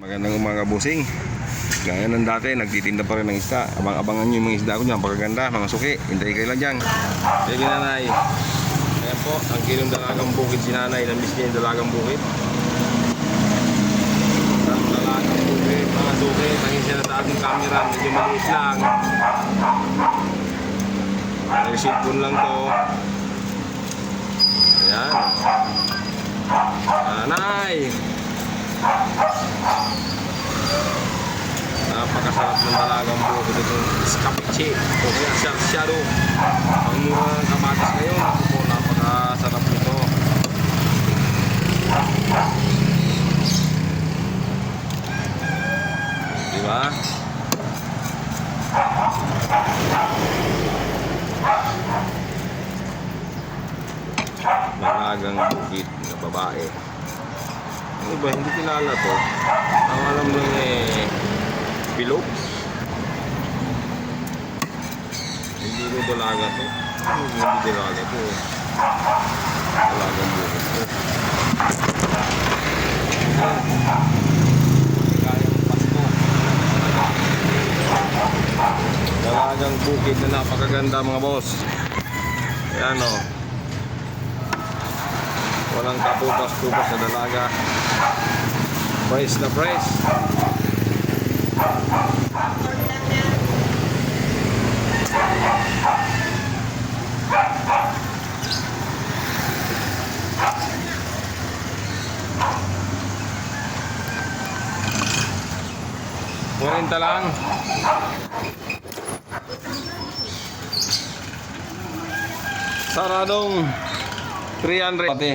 Magandang umaga, busing. Gaya ng dati, nagtitinda pa rin ng isda. Abang-abangan nyo yung mga isda ko dyan, pagkaganda, mga suki. Hintay kayo lang dyan. Sige nanay. Ayan po, ang kilong dalagang bukid si nanay. Namiss niya yung dalagang bukid. Ang dalagang bukid, mga suki. Tangin siya na sa ating camera, medyo maliit lang. Nag-cellphone lang to. Ayan. Nanay! Napakasarap ng dalagang bukid itong escapiche o kaya sarsyado. Ang mura ng kamatis ngayon, ako po, napakasarap nito. Diba? Dalagang bukid na babae. Ano ba? Hindi kilala to. Ang alam lang bilog. Hindi ko dalaga to. Hindi dalaga to. Dalagang bukid to. Kayang pasko. Dalagang bukid na napakaganda mga boss. Ayan o. Walang kapupas-pupas na dalaga. Price na price. $40 lang. Saradong 300. Pati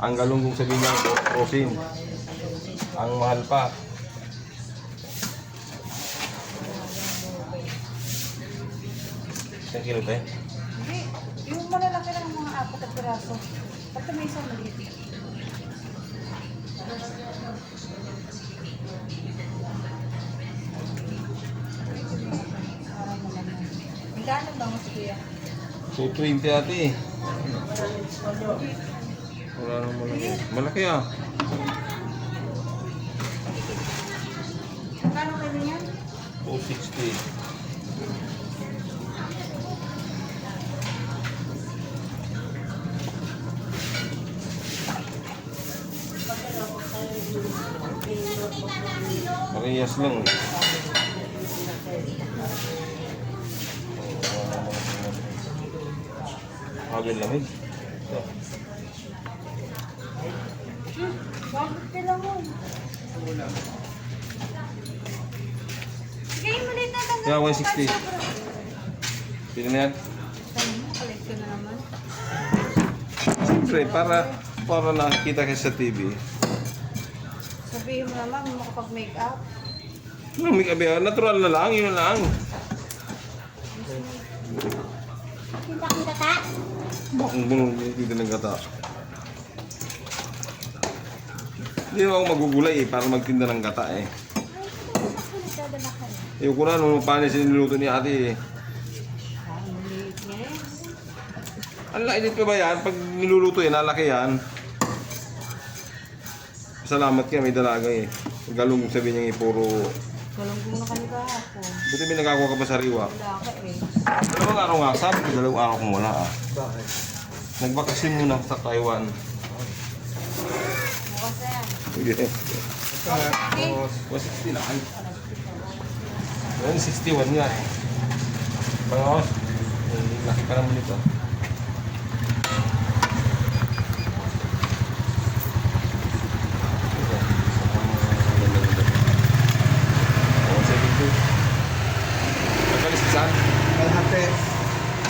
ang galunggong sa binyang rosin. Ang mahal pa. Isang kilo tayo? Hindi. Yung malalaki lang mga 4 na piraso. Pati may isang maliit. Magkano ba mas kuya? 220 ate. Wala nang malaki. Malaki ah. Magkano kayo niyan? 260. Parehas lang. Agad lamig. Bakit kailan mo? Sige, maliit na lang. Yeah, 160. Pili na yan. Collect ko na naman. Siyempre, para nakikita kayo sa TV. Sabihin mo naman, makapag-make up. May kabihan, natural na lang, yun na lang. Kita ka? Bakong bunong dito ng gata. Hindi naman ako magugulay para magtinda ng gata eh. Yung ko na nung panis niluto ni ate eh. Maliit niya eh. Ang laki pa ba yan? Pag niluluto yan, nalaki yan. Salamat kaya may dalaga eh. Galong sabi niya puro... Galunggong na kami kahapon. Buti may nagkakuha ka pa sa riwa. Wala ka eh. Dalawang araw nga, sabi ko 2 araw kung wala ah. Bakit? Nagbakasyon muna sa Taiwan. Bukas na yan. Sige. Tapos, 160 lang. 161 nga eh. Pangos, laki pa naman ito. Kakaliskisan? kalahati.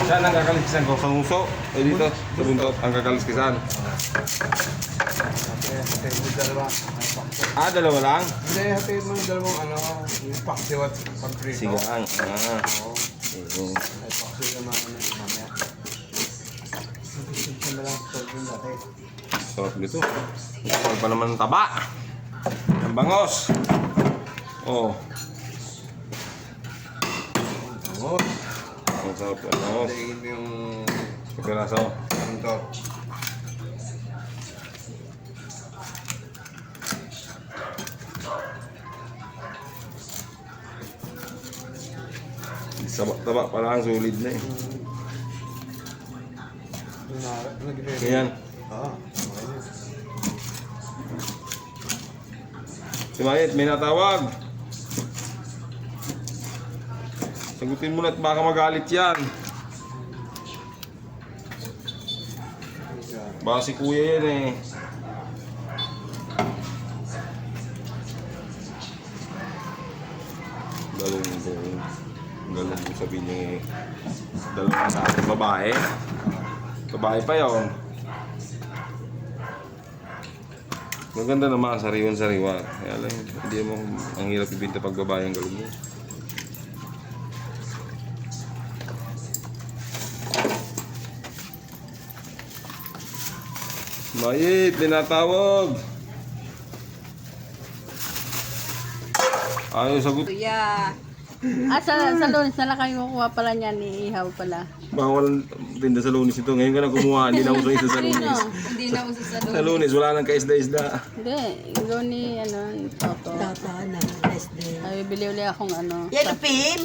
Saan ang kakaliskisan ko? Sa nguso? Eh dito, sa buntot, ang kakaliskisan. Hati mo dalawa. May pakso. Ah, dalawa lang? Hindi, hati mo dalawang yung paksiw at pagprito. Sigang. Oo. Eh, May paksiw naman mamaya. Napisip siya na lang sa yung dati. sarap nito. Kapal pa naman ng taba. Ang bangos. Oh. Bangos. Ang sarap ng bangos. Daigin mo yung Pagkaraso. kanto. Taba pa lang, sulit na eh. Ganyan. Oo. Okay na. Si Mayet, may natawag. Sagutin mo na at baka magalit yan. Baka si kuya yan eh. Galong mo sabihin niya eh. Dalawang sa ating babae. Babae pa yun. Maganda naman, sariwan-sariwa. Kaya lang, hindi mo ang hirap ibinta pag babae ang galong mo. Mayit, tinatawag. Ayaw sagot. Kuya. Sa Lunes na lang kayo kukuha pala niya ni Ihaw pala. Bawal tinda sa Lunes ito. Ngayon ka na kumuha, hindi na uso isa sa Lunes. Hindi na uso sa Sa Lunes, wala nang kaisda-isda. Hindi, ikaw ni Toto. Tata na, nice day. Ay, bili uli akong Yellow pin?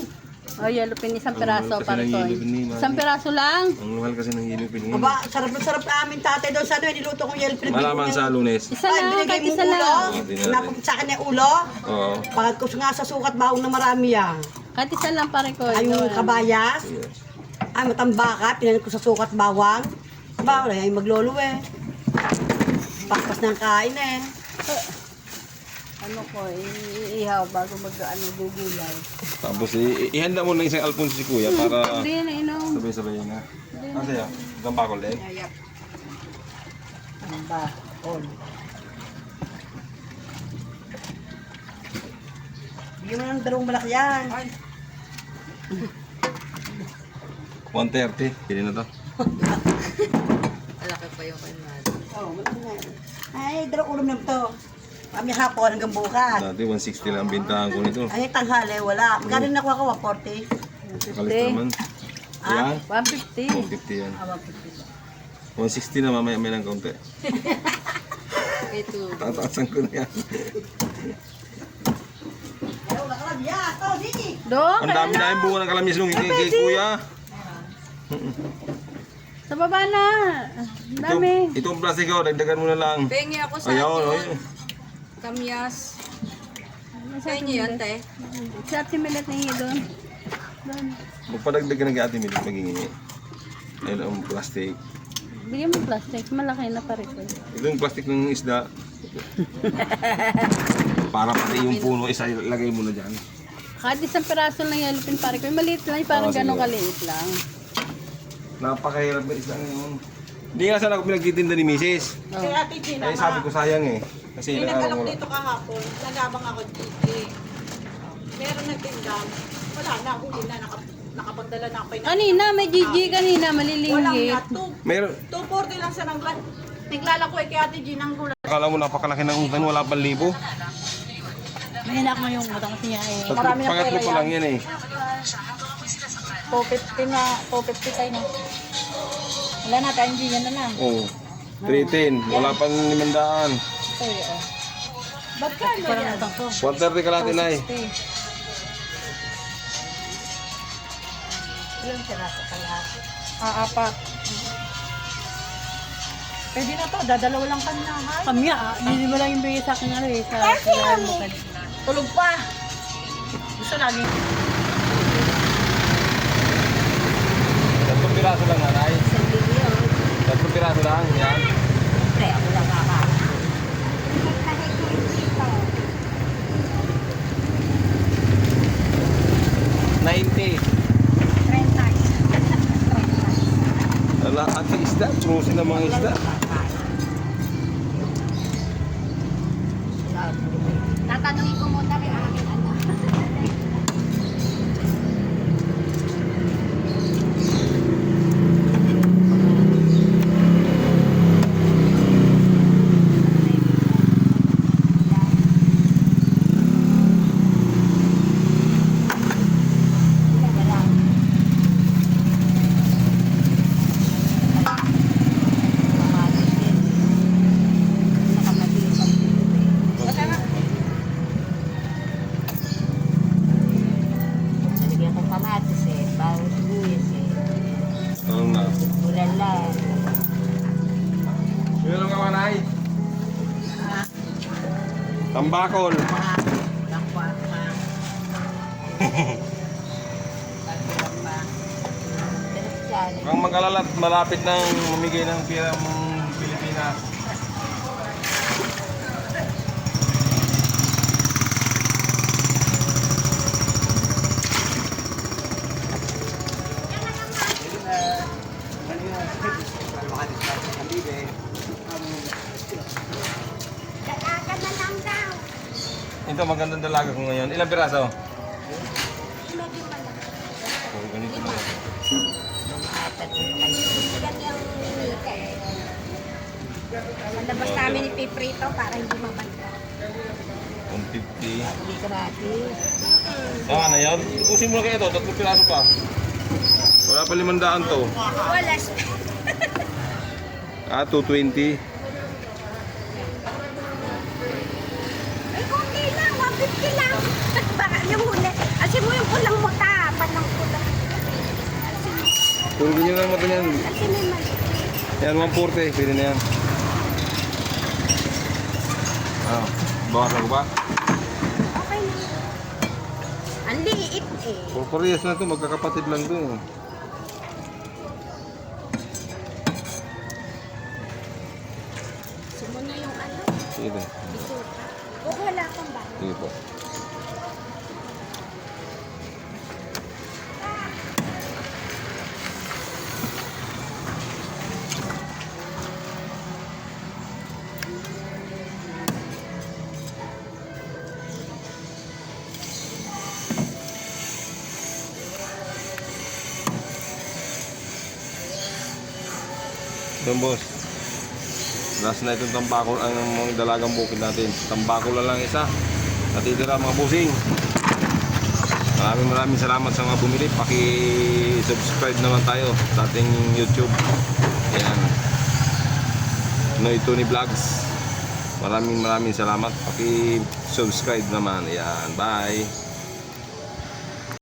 Oh, yellow pin, isang piraso Kasi para ng ko. yellow pin ni Mami. Isang piraso lang. Ang mahal kasi ng hilo piningin. Aba, sarap na sarap ka amin tatay doon sa ano, niluto kong yellow pin. Malaman sa Lunes. Isa Ay, lang, binigay kahit mo isa ulo. lang. Napapit sa akin yung ulo. Oo. Pagkat ko nga sa sukat bawang na marami yan. Kahit isa lang pare ko. Ay, yung kabayas. Ay, matambaka, pinalit ko sa sukat bawang. Aba, wala yung maglolo eh. Pakpas ng kain eh. Ano ko, ihaw bago gugulay. Tapos ihanda mo na isang Alfonso si Kuya para Hindi na inom. sabay-sabay na. Ano sa'yo? Isang bakol din? Ayap. Ano ba? All. Bigyan mo ng dalawang malaki yan. 130. Pili na to. Malaki pa yung kay Oh, malaki na yan. Ay, dalawang ulam na ito. Kami hapon hanggang bukas. Dati 160 lang ang bintahan ko nito. Ay, tanghali, wala. Magkano nakuha ko? 140. Kalit naman. Yan? 150. 150 yan. Ah, 150. 160 na mamaya may lang kaunti. Ito. Tataasan ko na yan. Ay, wala ka lang. Yeah, to, dini. Doon, Ang dami na yung bunga ng kalamis nung kay Kuya. sa baba na. Ang dami. Itong plastic ko, dagdagan mo na lang. Pengi ako sa Ayaw, akin. ayaw. Kamyas. Pengi yan, te. Sa ating milat na hingi doon. Doon. Magpadagdag ka ng ate Milit maghingi. Ayun ang plastic. Bigyan mo plastic. Malaki na pare ko. Ito yung plastic ng isda. Para pati yung puno, isa lagay mo na dyan. Kahit isang piraso lang yellow pin pare ko. Maliit lang. Parang Oo, sige. ganun kaliit lang. Napakahirap na isda ngayon. Hindi nga sana ako pinagtitinda ni Mrs. Oh. Kay Ate Gina, Ay sabi ko sayang eh. Kasi may inaaraw nagkalok mo dito kahapon, nagabang ako dito. Meron nagtindam, wala na, huli na, nakapagdala na ako. Kanina, may GG kanina. Walang Malilinggit. nga, Meron. 240 lang sa nanglan. Naglalako kay Ate Gina ang gulat. Akala mo napakalaki ng utang, wala pang libo. May hinak mo yung matang niya eh. Marami ng Pangatlo pera pa lang yan eh. 250 na, 250 tayo na. Wala na, Ate Gina na lang. Oo. 310, wala pang 500. Ito oh. Ba't ka ano yan? 130 ka natin ay. Ilang piraso ka lahat? Apat. Pwede na to, dadalaw lang kami na, ha? Kami hindi mo lang yung bigay sa akin eh. Sa Tulog pa. Gusto lagi. 3 piraso lang nanay. 3 piraso lang, yan. Pre, ako lang kaka. 90. Wala, at sa isda, trusin ng mga isda. Tatanungin ko muna rin ang aking anak. Tambakol. Ang mag-alala at malapit nang mamigay ng pira mong Pilipinas. Ito magandang dalaga ko ngayon. Ilang piraso? Oh, ganito na. Malabas namin ipiprito para hindi mabanta. 150. Hindi gratis. Tama na yan. Ipusin mo na kayo ito. 3 piraso pa. Wala pa 500 to. Wala. Ah, 220. Ay, okay lang. 150 lang. Baka yung huli. Asin mo yung pulang muta. Panang pula. Tulogin nyo lang mata niyan. Asin mo yung mali. Yan, 140. Pwede na yan. Ah, bawasan ko ba? Okay na. Ang liit eh. Porporiyas na to. Magkakapatid lang to. Sumo na yung ano. Sige po. Bisuta. O wala kang ba? Sige po. Ito, boss. Last na itong tambakol ang mga dalagang bukid natin. Tambakol na lang isa. Natitira mga busing. Maraming salamat sa mga bumili. Paki-subscribe naman tayo sa ating YouTube. Ayan. Noy Tony Vlogs. Maraming salamat. Paki-subscribe naman. Ayan. Bye.